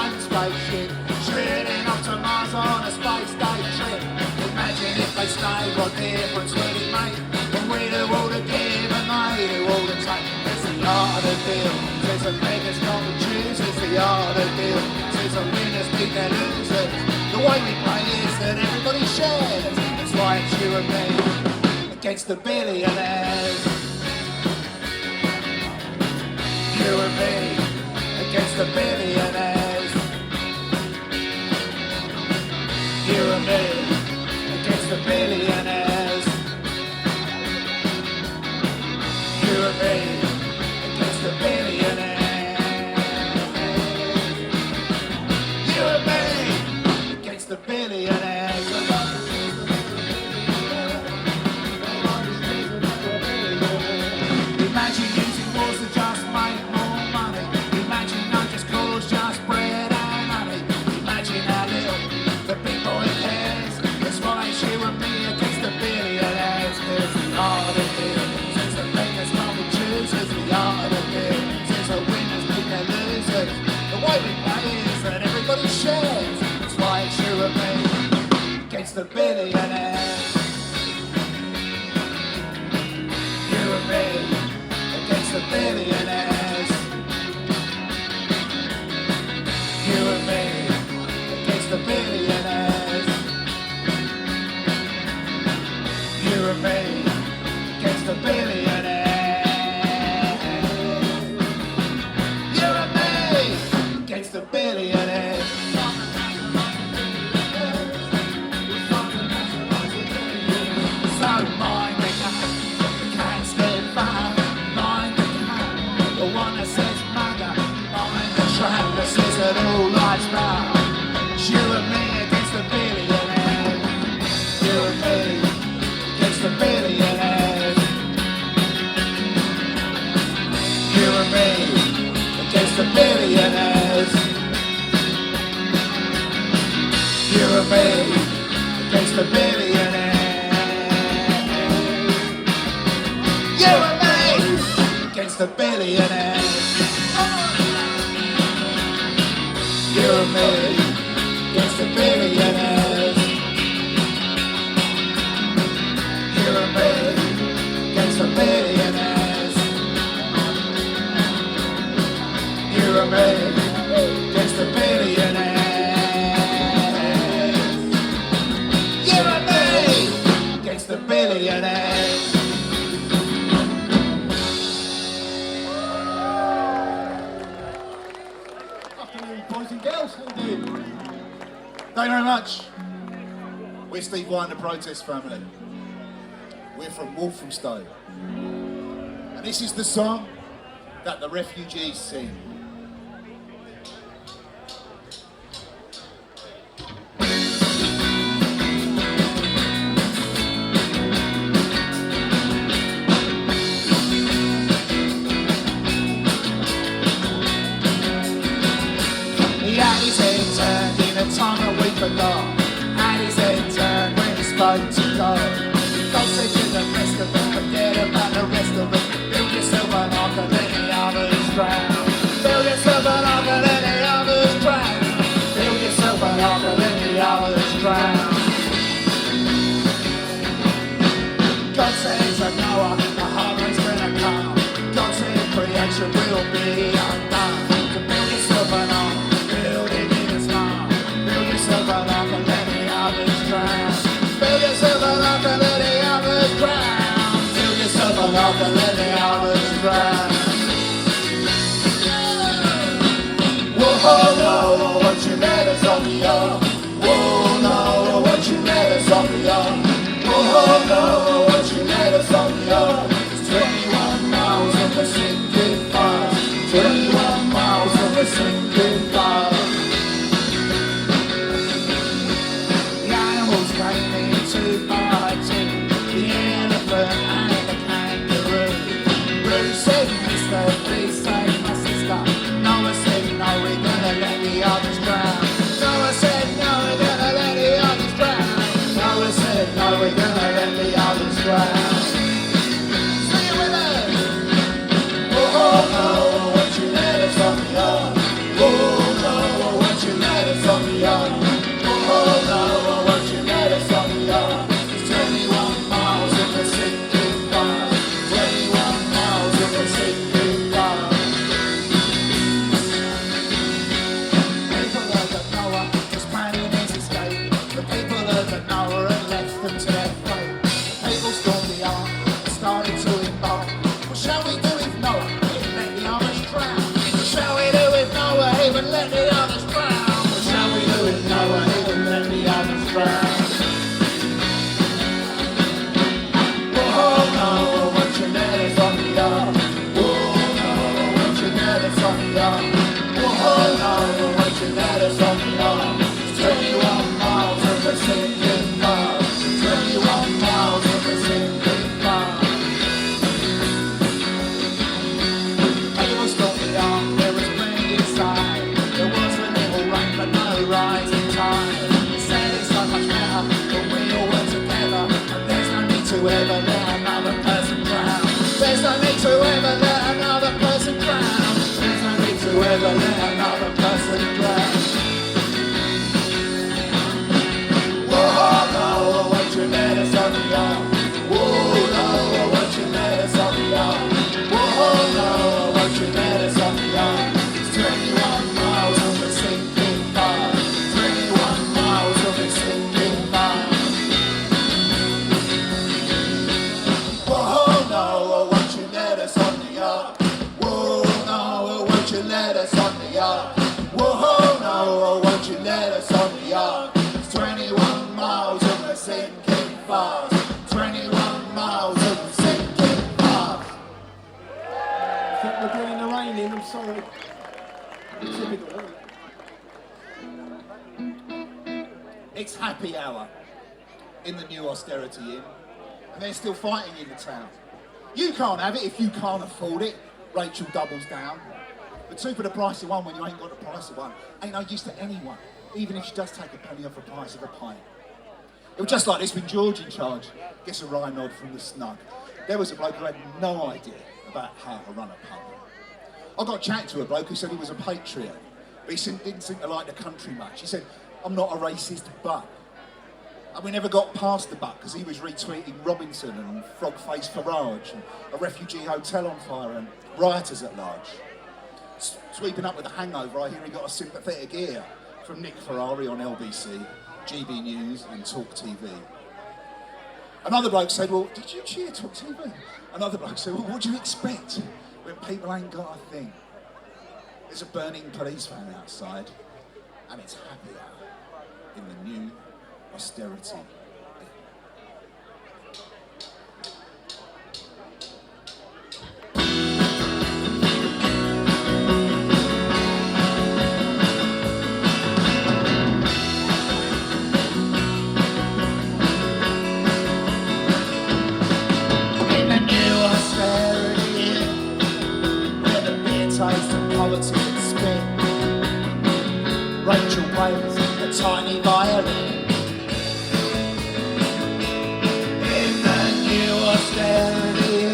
own spaceship, shooting off to Mars on a space day trip. Imagine if they stayed, what difference would it make? When we do all the give and they do all the take. It's the art of the deal. There's a beggars can't be choose. It's the art of the deal. There's a winners beat their losers. The way we play is that everybody shares. It's why it's you and me against the billionaires. You and me against the billionaires. You and me against the billionaires. You and me against the billionaires. You and me against the billionaires. Imagine using wars to just make more money. Imagine no just cause, just bread and honey. Imagine how little the big boy cares. That's why it's you and me against the billionaires. There's the art of the deal. Since the beggars can't be choosers, the art of the deal. Since the winners beat their losers. The way we play is that everybody shares. That's why it's you and me against the billionaires. You and me against the billionaires. You and me against the billionaires. You and me against the billionaires. You and me against the billionaires. So mind the cat, the cat's get far. Mind the cat, the one that says mother. Mind the trap that says that all life's round. It's you and me against the billionaires. You and me against the billionaires. You and me against the billionaires. You and me against the billionaires. You and me against the billionaires. You and me against the billionaires. You and me against the billionaires. You and me against the billionaires. You and me against the billionaires. Boys and girls, how you doing? Thank you very much. We're Steve Wight and the Protest Family. We're from Walthamstow. And this is the song that the refugees sing. His head turned in a time that we forgot. And his head turned when he spoke to God. God said to the rest of them, forget about the rest of them. Build yourself an ark and let the others drown. Build yourself an ark and let the others drown. Build yourself an ark and let the others drown. God says to Noah, the hard rain's gonna come. God said creation will be undone. So build yourself an ark. Build yourself an ark and let the others drown. Build yourself an ark and let the others drown. Build yourself an ark and let the others drown. Whoa, no, won't you let us on the ark? Whoa, no, won't you let us on the ark? Whoa, no, won't you let us on the ark? It's 21 miles of a sinking fast. 21 miles of a sinking fast. Came in 2 by 2, the elephant and the kangaroo. Bruce said, Mister, please save my sister. Noah said, no, we're gonna let the others drown. Noah said, no, we're gonna let the others drown. Noah said, no, we're gonna let the others drown. Sing it with us. Oh, no, won't you let us on the ark? Oh, no, won't to ever let another person drown. There's no need to ever let another person drown. There's no need to ever let another person drown. Whoa, no, won't you let us on the arm? Whoa, no, won't you let us on the arm? Whoa, no, won't you let us on the arm? It's 21 miles of the sinking fire. 21 miles of the sinking fire. Whoa, no, won't you let us on the arm? Whoa, no, won't you let us on the arm? Whoa, no, won't you let us on the arm? It's 21 miles of the sinking fast. 21 miles of the sinking fast. I think we're bringing the rain in, I'm sorry. Typical, isn't it? It's happy hour in the new austerity inn, and they're still fighting in the town. You can't have it if you can't afford it. Rachel doubles down. But two for the price of one when you ain't got the price of one ain't no use to anyone, even if she does take a penny off the price of a pint. It was just like this with George in charge. Gets a wry nod from the snug. There was a bloke who had no idea about how to run a pub. I got chatting to a bloke who said he was a patriot, but he didn't seem to like the country much. He said, I'm not a racist, but. And we never got past the butt because he was retweeting Robinson and frog-faced Farage and a refugee hotel on fire and rioters at large. Sweeping up with a hangover, I hear he got a sympathetic ear from Nick Ferrari on LBC, GB News and Talk TV. Another bloke said, well, did you cheer Talk TV? Another bloke said, well, what do you expect when people ain't got a thing? There's a burning police van outside and it's happy hour in the new austerity. In the new austerity, where the beer taste and politics spin, Rachel plays a tiny violin. Austerity,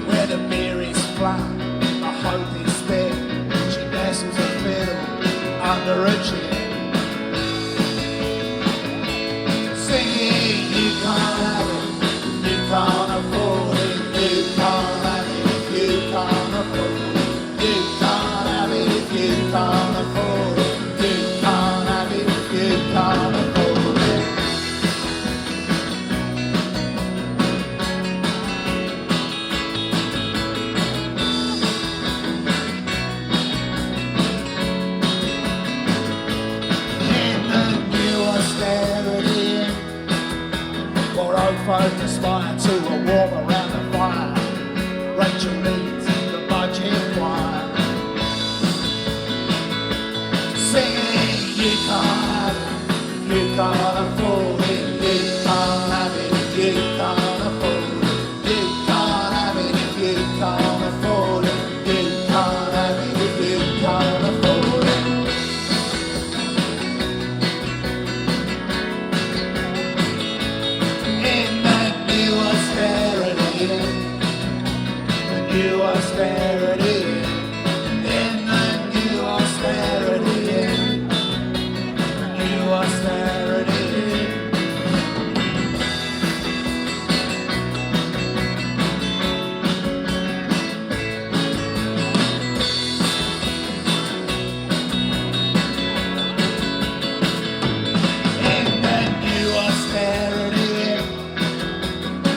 where the beer is flat, the hope is thin. She nestles a fiddle under a chin, singing, you can't have it, you can't afford it, you can't have it if you can't afford it, you can't have it if you can't afford it, you can't have it if you can't afford it. Folk aspire to a warm around the fire. Rachel leads the budget choir, singing, you can't have it, you can't afford it, you can't have it if you can't afford it, you can't have it if you can't afford it, you can't have it if you can't afford it. New austerity, in the new austerity, new austerity. In the new austerity,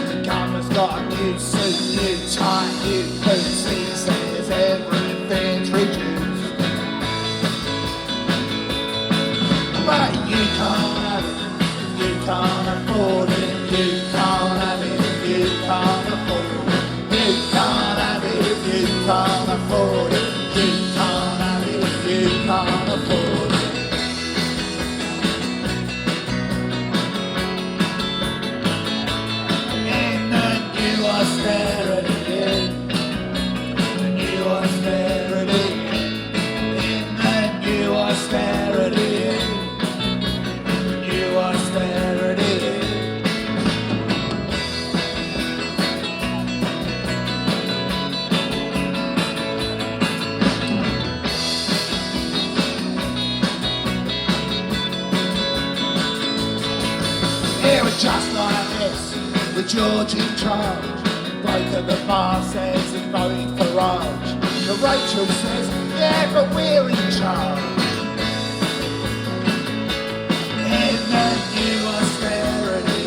the government's got a new suit, new tie, new boots. He says everything's reduced, but you can't have it, you can't afford it, you can't have it if you can't afford it, you can't have it if you can't afford it, you can't have it if you can't afford it. In the new austerity, austerity, new austerity. just like this, with George in charge. Bloke at the bar says he voted for Raj. But Rachel says, yeah, but we're in charge. In the new austerity,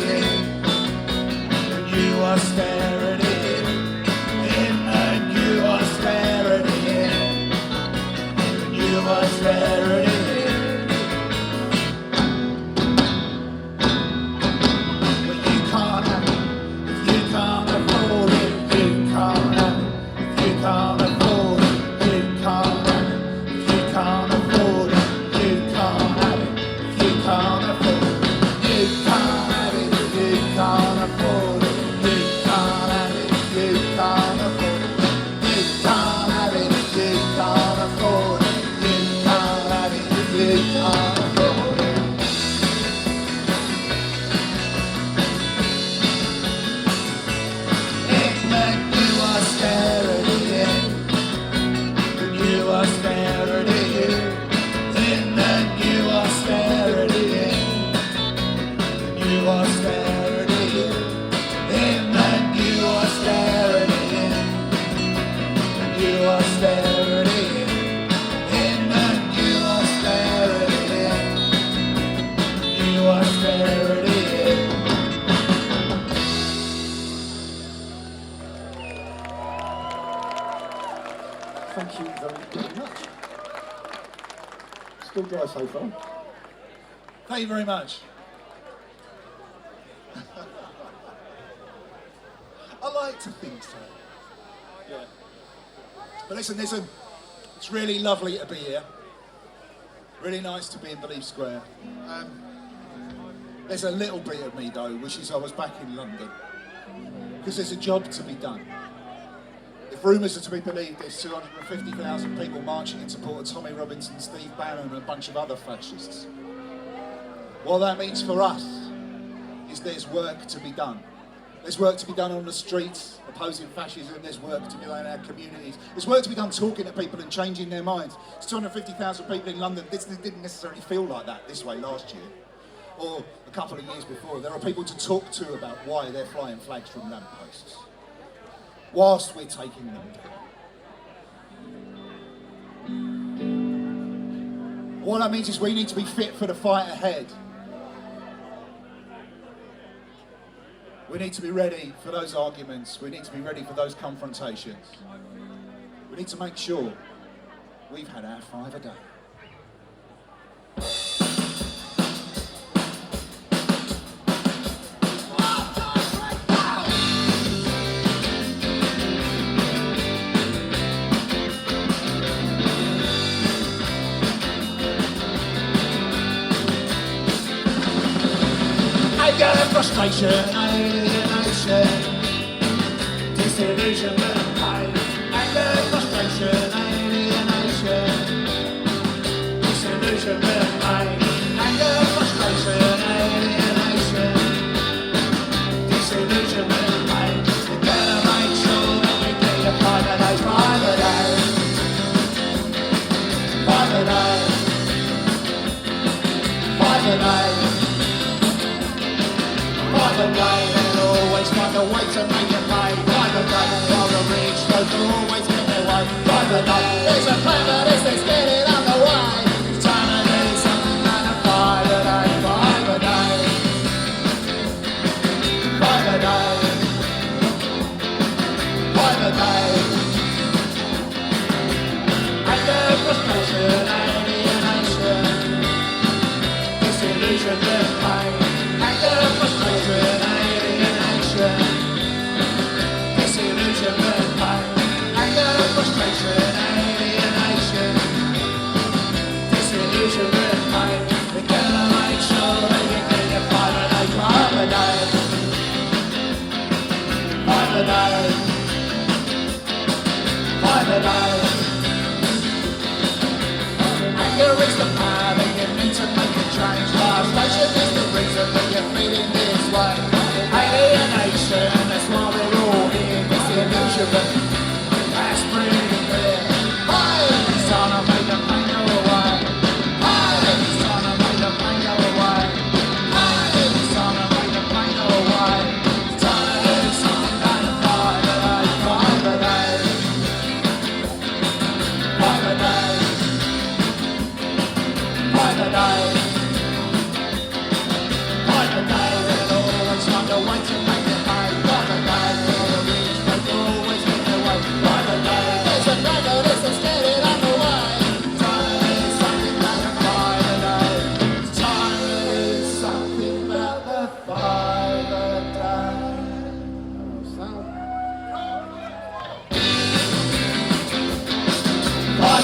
the new austerity, in the new austerity, the new austerity. Thank you very much. Still dry so far. Thank you very much. I like to think so. Yeah. But listen, it's really lovely to be here. Really nice to be in Belief Square. There's a little bit of me though, which is I was back in London. Because there's a job to be done. If rumours are to be believed, there's 250,000 people marching in support of Tommy Robinson, Steve Bannon and a bunch of other fascists. What that means for us is there's work to be done. There's work to be done on the streets, opposing fascism. There's work to be done in our communities. There's work to be done talking to people and changing their minds. It's 250,000 people in London. This didn't necessarily feel like that this way last year, or a couple of years before. There are people to talk to about why they're flying flags from lampposts, whilst we're taking them down. What that means is we need to be fit for the fight ahead. We need to be ready for those arguments. We need to be ready for those confrontations. We need to make sure we've had our 5 a day. Frustration, alienation, disillusionment, pain. Anger, frustration, alienation, disillusionment, pain. Anger, frustration, alienation, disillusionment, pain. We're gonna make sure that we get your 5 a day, 5 a day, 5 a day, 5 a day. By the day, they'll always find a way to make it pay. By the day, while the rich folk will always get their way. By the day, there's a plan for this, let's get it underway. It's time to do something and a 5 a day, 5 a day, 5 a day, 5 a day. Anger, frustration, alienation, disillusionment, pain. Anger, frustration, alienation, disillusionment, pain. Anger, frustration, alienation, disillusionment, pain. We're gonna make sure that you get your 5 a day, 5 a day, 5 a day, 5 a day. Anger is the power that you need to make a change. Frustration is the reason that you're feeling this way. Alienation, that's why we're all here. Disillusionment, that's pretty clear. Hey, it's time to make the pain go away. Hey, it's time to make the pain go away. Hey, it's time to make the pain go away.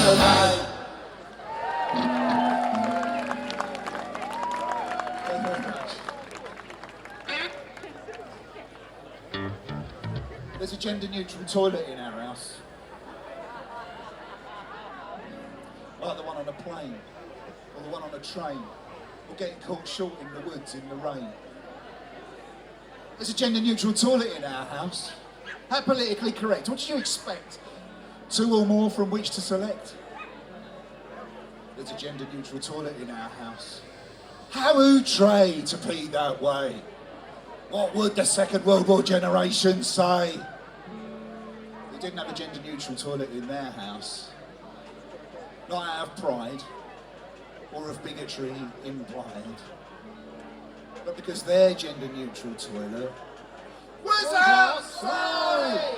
okay. Thank you very much. There's a gender-neutral toilet in our house. Like the one on a plane, or the one on a train, or getting caught short in the woods in the rain. There's a gender-neutral toilet in our house. How politically correct? What do you expect? 2 or more from which to select? There's a gender-neutral toilet in our house. How outre to pee that way? What would the Second World War generation say? They didn't have a gender-neutral toilet in their house. Not out of pride, or of bigotry implied, but because their gender-neutral toilet was outside!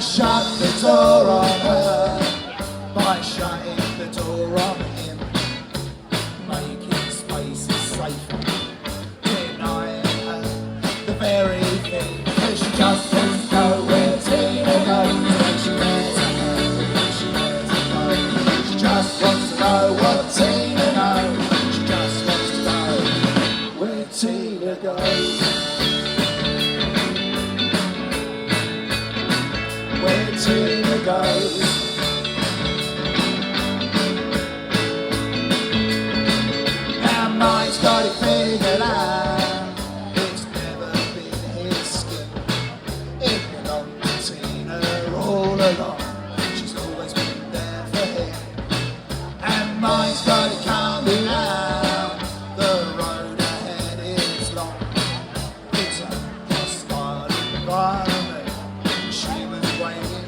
Shut the door on her by shutting the door on him, making spaces safer, denying her the very thing, cause she just wants to know where Tina goes, when she wears her hair, when she wears her clothes. She just wants to know what Tina knows, she just wants to know where Tina goes. Where Tina goes. Our mind's got it figured out. It's never been his skin. It belonged to Tina all along. She's always been there for him. And mind's got it counting out. The road ahead is long. It's a hostile environment. She was waiting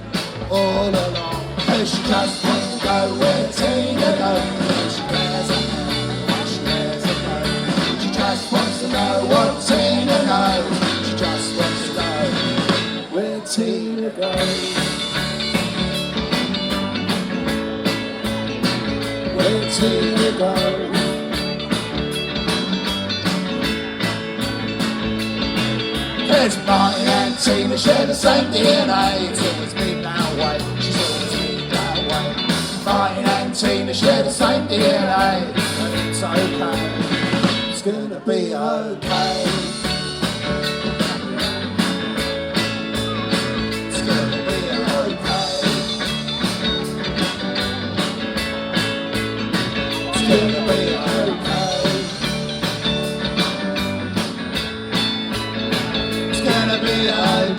all along, cause she just wants to go where Tina goes, when she wears her hair, when she wears her clothes. She just wants to know what Tina knows, she just wants to know where Tina goes. Where Tina goes. Cause Martin and Tina share the same DNA. It's always been that way. She's always been that way. Martin and Tina share the same DNA, and it's okay. It's gonna be okay. It's gonna be okay. It's gonna be okay. It's gonna be okay.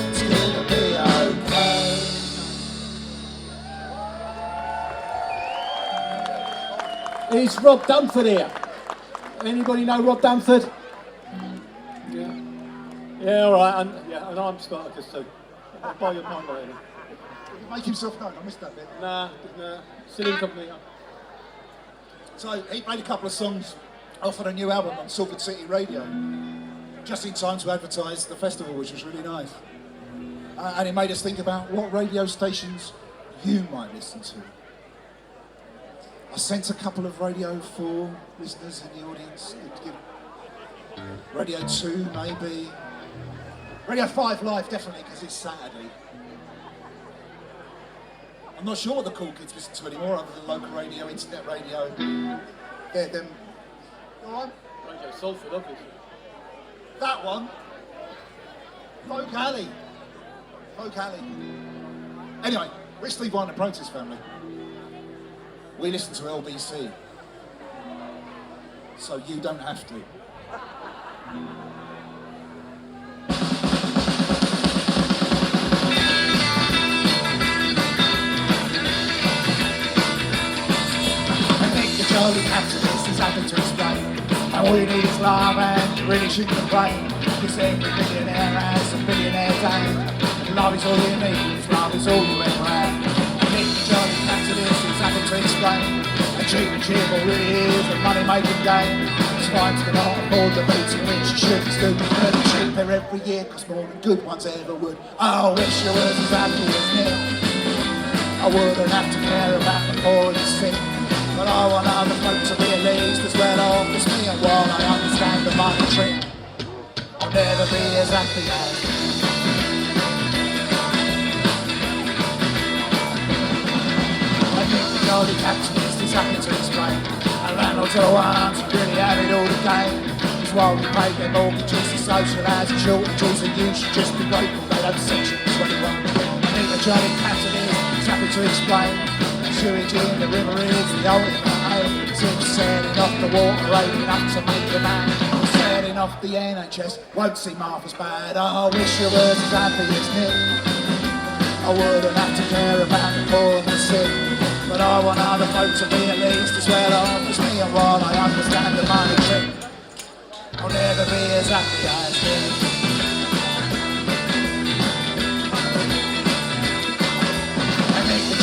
It's gonna be okay. Is Rob Dunford here? Anybody know Rob Dunford? Yeah. Yeah, all right. And I'm Scott, just so. I'll buy your pint later. Did he make himself known? I missed that bit. Nah, still incomplete. So he played a couple of songs off on a new album on Salford City Radio, just in time to advertise the festival, which was really nice. And it made us think about what radio stations you might listen to. I sent a couple of Radio 4 listeners in the audience. Radio 2 maybe. Radio 5 Live definitely, because it's Saturday. I'm not sure what the cool kids listen to anymore, other than local radio, internet radio. They're them. Go on. Radio Salford, obviously. That one. Folk Alley. Folk Alley. Anyway, we're Steve Wight and the Protest Family. We listen to LBC. So you don't have to. Jolly capitalist is happy to explain. And all you need is love and you really shouldn't complain. Because every billionaire has a billionaire day. And love is all you need, love is all you ever have. I think the jolly capitalist is happy to explain. And cheap and cheerful really is a money-making game. It's fine to not afford the beating which you should do. But it's cheaper every year, cause more than good ones ever would. I wish you was as happy as me. I wouldn't have to care about the poor and the sick. But I want other folk to be at least as well off as me. And while I understand the money trick, I'll never be as happy as I think the jolly capitalist is happy to explain. And landlords are the ones who really have it all to gain. Because while we pay their mortgages, the social housing shortages, and you should just be grateful they don't section 21. I think the jolly capitalist is happy to explain. Sewage in the river is the ultimate aim. Since setting off the water, raiding up to make the man. Setting off the NHS won't seem half as bad. I wish you was as happy as me. I wouldn't have to care about the poor and the sick. But I want other folk to be at least as well off as me. And while I understand the money trick, I'll never be as happy as me.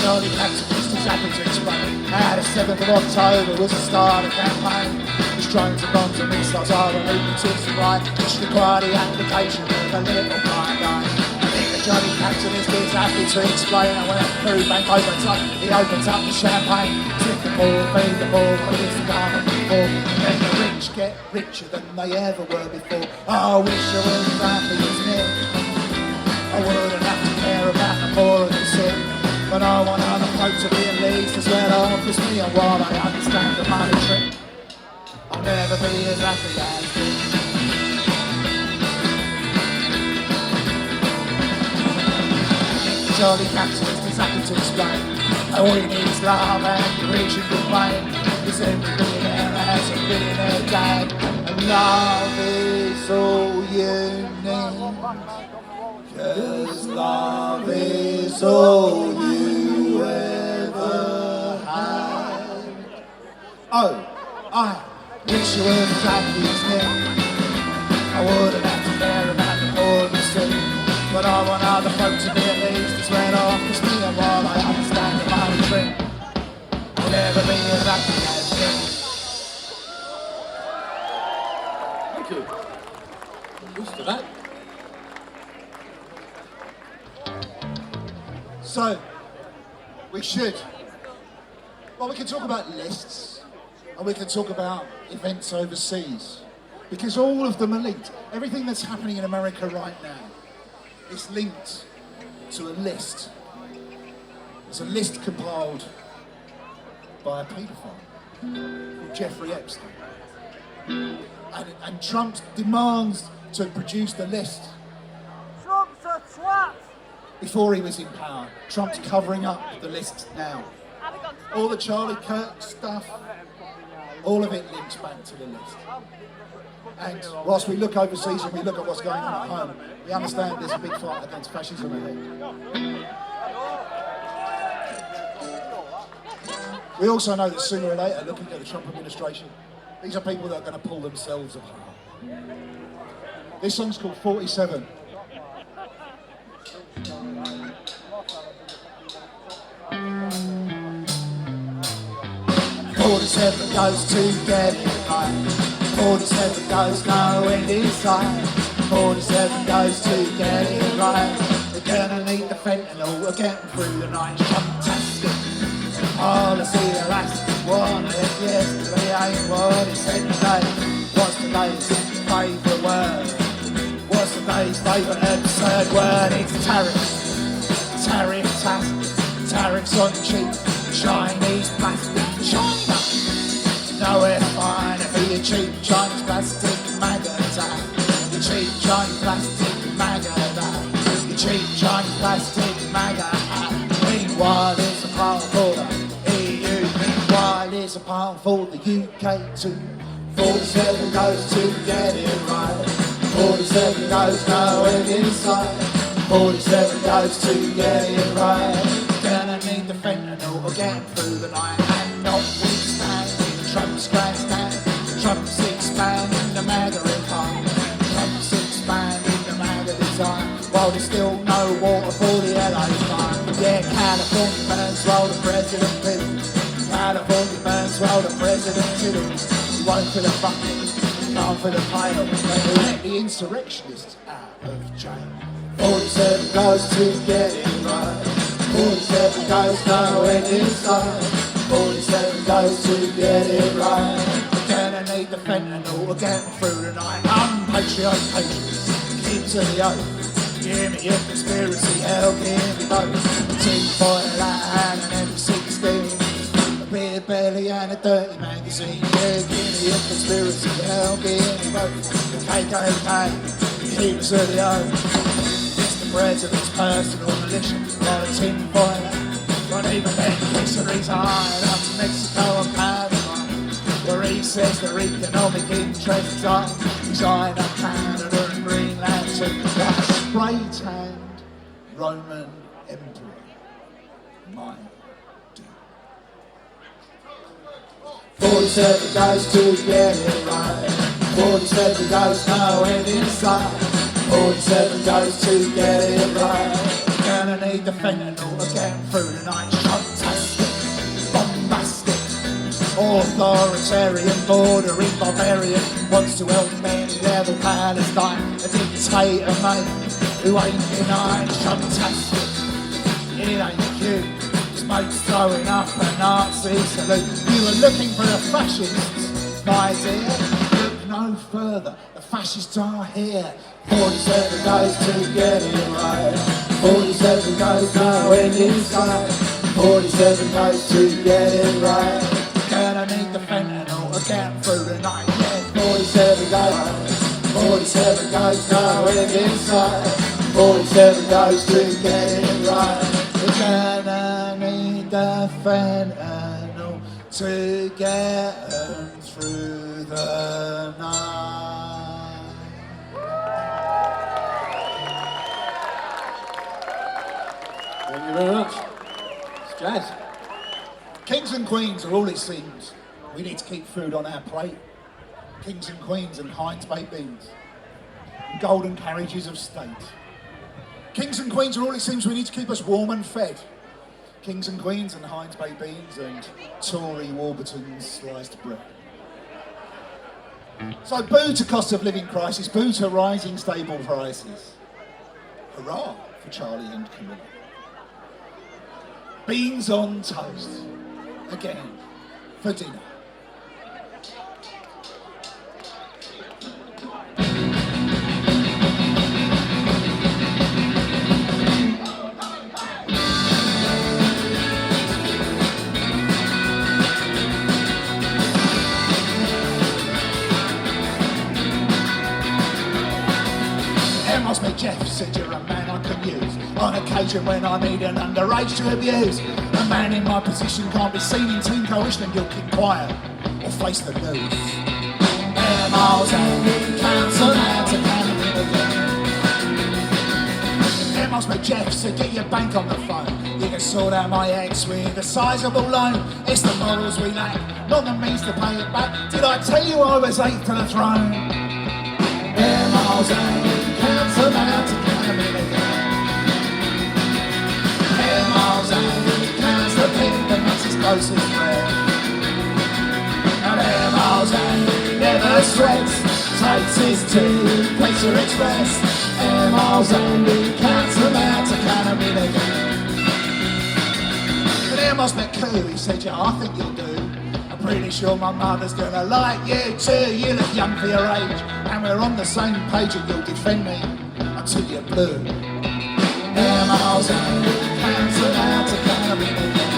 Jolly capitalist is happy to explain. The 7th of October was the start of campaign. His drones and bombs and missiles are the lunatics and right, which require the application of a little blind eye. I think the jolly capitalist is happy to explain. And when a food bank opens up, he opens up the champagne. Drink the poor, feed the poor, but it's the government before. Then the rich get richer than they ever were before. I wish I was as happy as me. I wouldn't have to care about the poor and the sick. But I want other folk to be at least as well off as me. And while I understand the money trick, I'll never be as happy as me. The jolly capitalist is happy to explain. All you need is love and you really should complain. Because every billionaire has a billionaire dad. And love is all you need. Cause love is all you ever had. Oh, I wish you were as happy as me. I wouldn't have to care about the poor and the sick. But I want other folk to be at least as well off as me. And while I understand the money trick, I'll never be as happy as me. Thank you. I'm used to that. So, we should. Well, we can talk about lists, and we can talk about events overseas, because all of them are linked. Everything that's happening in America right now is linked to a list. It's a list compiled by a paedophile called Jeffrey Epstein. And Trump demands to produce the list. Trump's a twat! Before he was in power. Trump's covering up the list now. All the Charlie Kirk stuff, all of it links back to the list. And whilst we look overseas and we look at what's going on at home, we understand there's a big fight against fascism ahead. We also know that sooner or later, looking at the Trump administration, these are people that are going to pull themselves apart. This song's called 47. 47 goes to get it right. 47 goes no end in sight. 47 goes to get it right. Gonna need the fentanyl, we're getting through the night. Fantastic. Policy elastic, one of yesterday ain't what it said today. What's today's favourite word? What's today's favourite absurd word? It's tariffs. Tariff-tastic. Tariffs on cheap Chinese plastic. China! Nowhere finer for your cheap Chinese plastic magazine. Your cheap Chinese plastic magazine. Your cheap Chinese plastic magazine. Meanwhile, it's a powerful EU. Meanwhile, it's a powerful the UK too. 47 goes to get it right. 47 goes no end inside. 47 goes to get it right. Gonna need the fentanyl or getting through the night. And notwithstanding Trump's grandstand, Trump's expanding the MAGA empire. Trump's expanding the MAGA design. While there's still no water for the LA fire. Yeah, California burns while the president fiddles. California burns while the president fiddles. You won't for the bucket, can't for the pail. They let the insurrectionists out of jail. 47 goes to get it right. 47 goes no end inside. 47 goes to get it right. We're gonna need the fentanyl, we're getting through the night. Unpatriotic patriots, keep to the oath. Give me your conspiracy, hell, give me both. Tin foil and an M16, a beer belly and a dirty magazine. Yeah, give me your conspiracy, hell, give me both. The KKK, keep us to the oath. President's personal militia, got a tin foil. Not even then, History's high up in Mexico and Panama, where he says their economic interests are China, Canada, and Greenland too. Like a spray-tanned Roman emperor, my dear. 47 goes to get it right. 47 goes no end inside. 47 goes to get it right. Gonna need the fentanyl again through the night. Fantastic, bombastic, authoritarian, bordering barbarian. Wants to help many level Palestine. A dictator, mate, who ain't denying. Fantastic, it ain't cute. Smoke's throwing up a Nazi salute. You were looking for the fascists, my dear. Look no further, the fascists are here. 47 goes to get it right. 47 goes no end inside. 47 goes to get it right. Gonna need the fentanyl again through the night. Yeah, 47 goes. 47 goes no end inside. 47 goes to get it right. We're gonna need the fentanyl to get them through the night. Thank you very much. It's jazz. Kings and queens are all it seems. We need to keep food on our plate. Kings and queens and Heinz baked beans. And golden carriages of state. Kings and queens are all it seems. We need to keep us warm and fed. Kings and queens and Heinz baked beans and Tory Warburton's sliced bread. So boo to cost of living crisis, boo to rising stable prices. Hurrah for Charlie and Camilla. Beans on toast, again, for dinner. Jeff said you're a man I can use on occasion when I need an underage to abuse. A man in my position can't be seen in team coalition and you'll keep quiet or face the news. Air miles and we cancel out to Canada again. Air miles but Jeff said get your bank on the phone. You can sort out my ex with a sizable loan. It's the morals we lack, not the means to pay it back. Did I tell you I was eighth to the throne? Air miles and we cancel out to Canada again. Air miles and we cancel pin the Nazis closest friend. And air miles and we never sweat. takes his tea, Pizza Express, air miles and he counts them out to count them in again. But air miles met Clue, he said, yeah, I think you'll do. I'm pretty sure my mother's gonna like you too. You look young for your age, and we're on the same page, and you'll defend me until you're blue. Air miles and he counts them out to count them in again.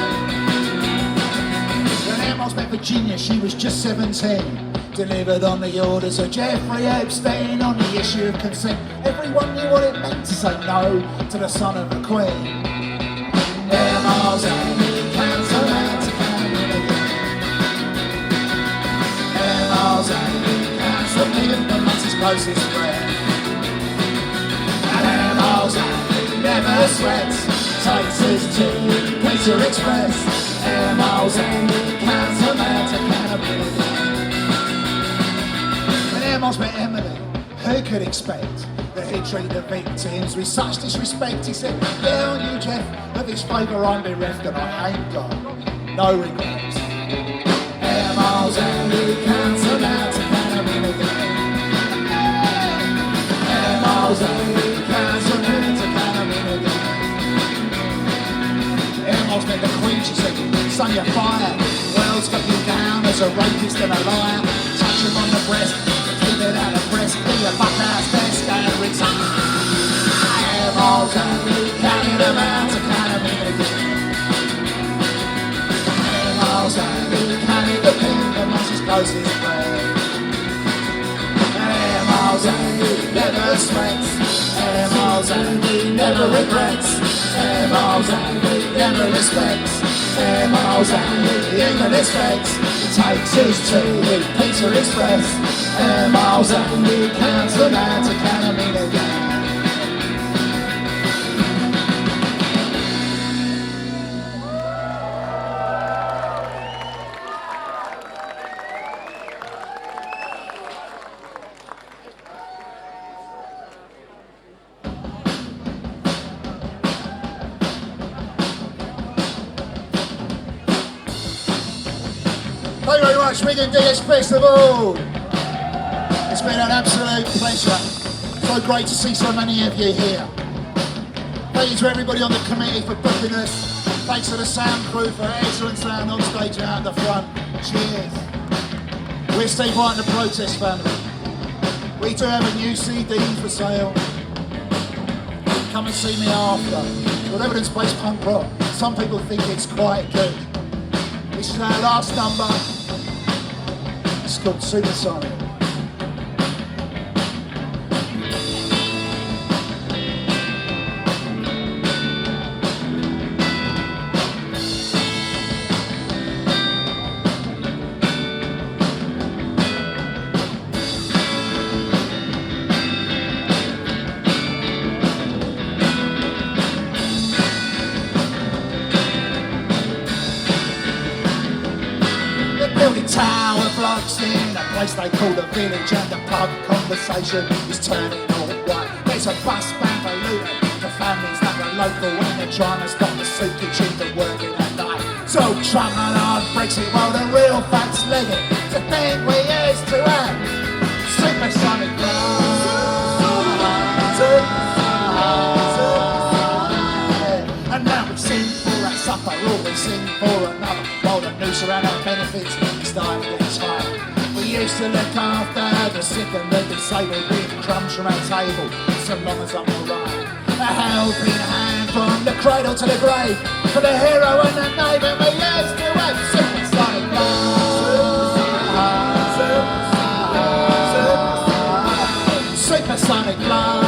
When air miles met Virginia, she was just 17. Delivered on the orders of Jeffrey Epstein on the issue of consent. Everyone knew what it meant to say no to the son of a queen. Air miles and he counts them out to count them in again. Air miles and he counts them in, but that's his closest friend. And air miles and he never sweats, takes his tea, Pizza Express. Air miles and he counts them out to count them in again. Air miles met Emily, who could expect that he'd treat the victims with such disrespect? He said, yeah, on you, Jeff, of his favour I'm bereft and I ain't got no regrets. Air miles and he counts them out to count them in again. Air miles and he counts them in to count them in again. Air miles met the Queen, she said, son, you're fired. World's got you down as a rapist and a liar. Touch him on the breast, keep it out of breast, be a buck-ass desk and resign. Air miles and we counted them out to count them in again. Air miles and we counted the pin and that's his closest friend. Air miles and he never sweats. Air miles and he never regrets. Air miles and he never respects. Air miles and he even expects. Takes his tea with Pizza Express. Air miles and he counts them out to count them in again. Thank you very much, Wigan DS Festival. It's been an absolute pleasure. So great to see so many of you here. Thank you to everybody on the committee for booking us. Thanks to the sound crew for excellent sound on stage and out the front. Cheers. We're Steve Wight and the Protest Family. We do have a new CD for sale. Come and see me after. With evidence-based punk rock. Some people think it's quite good. This is our last number. It's called Supersonic. Tower blocks in a place they call the village, and the pub conversation is turning all white. There's a bus ban for looting for families that are local when they're trying to stop the seepage into working at night. So Trump and hard Brexit, while the real facts leg it to think we used to have supersonic and now we sing for our supper, or we sing for another, while the news around our benefits starting to get tired. We used to look after the sick and the disabled with crumbs from our table, so long as I'm alright. A helping hand from the cradle to the grave, for the hero and the neighbour we used to have supersonic love. Supersonic love.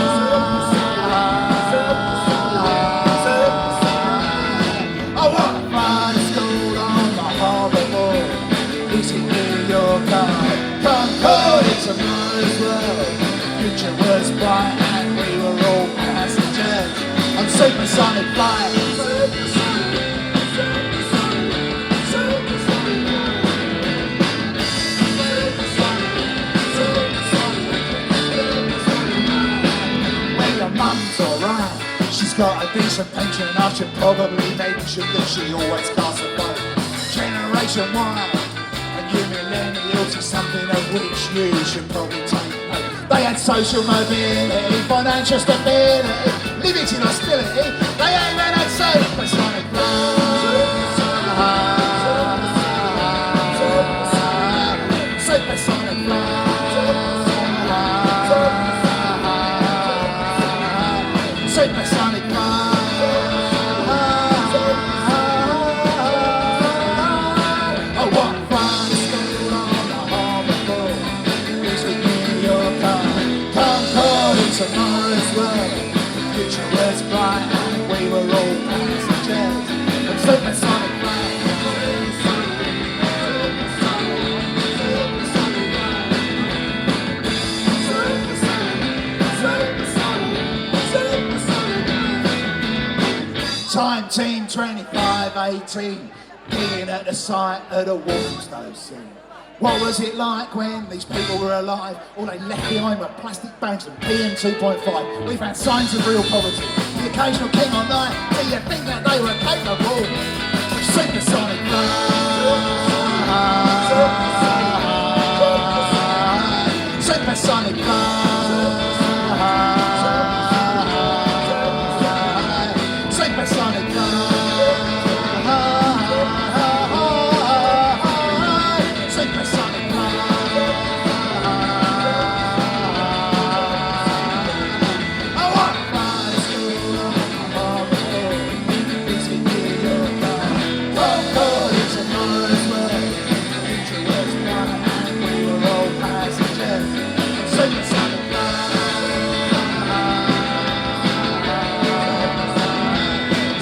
I wanna find a school on the harbour wall. Is it New York or Concord? It's a nice world. Future was bright and we were all passengers on supersonic flights. Well, your mum's alright. She's got a decent pension. I should probably mention that she always casts a vote. Generation Y and you millennials is something of which you should probably take note. had social mobility, financial stability, limited hostility. They ain't had supersonic flight. Supersonic flight. Supersonic flight. Oh, what fun! School on the harbour floor. Music in your car. Concord in tomorrow's world. The future was bright and we were all passengers. And supersonic flight. Time team 2518, being at the site of the Walthamstow scene. What was it like when these people were alive? All they left behind were plastic bags and PM 2.5. We found signs of real poverty. The occasional king on night. Do you think that they were capable of supersonic flight? Supersonic flight. Supersonic flight. Supersonic flight. I want to fly to school on the harbour floor. Please get near your car. Concord in tomorrow's world. The future was bright and we were all passengers. Supersonic flight.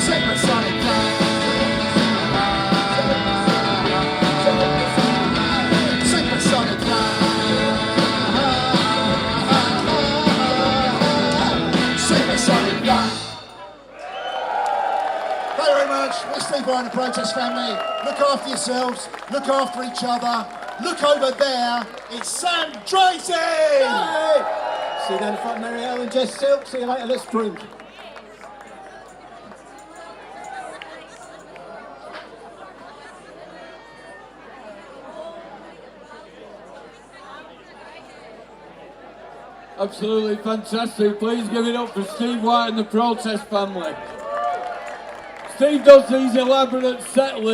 Supersonic flight. Supersonic flight. Supersonic flight. Thank you very much. We're Steve Wight and the Protest family. Look after yourselves. Look after each other. Look over there. It's Sam Tracy. Hey! See you down the front, Mary Ellen, Jess Silk. See you later. Let's drink. Absolutely fantastic. Please give it up for Steve Wight and the Protest family. Steve does these elaborate set lists.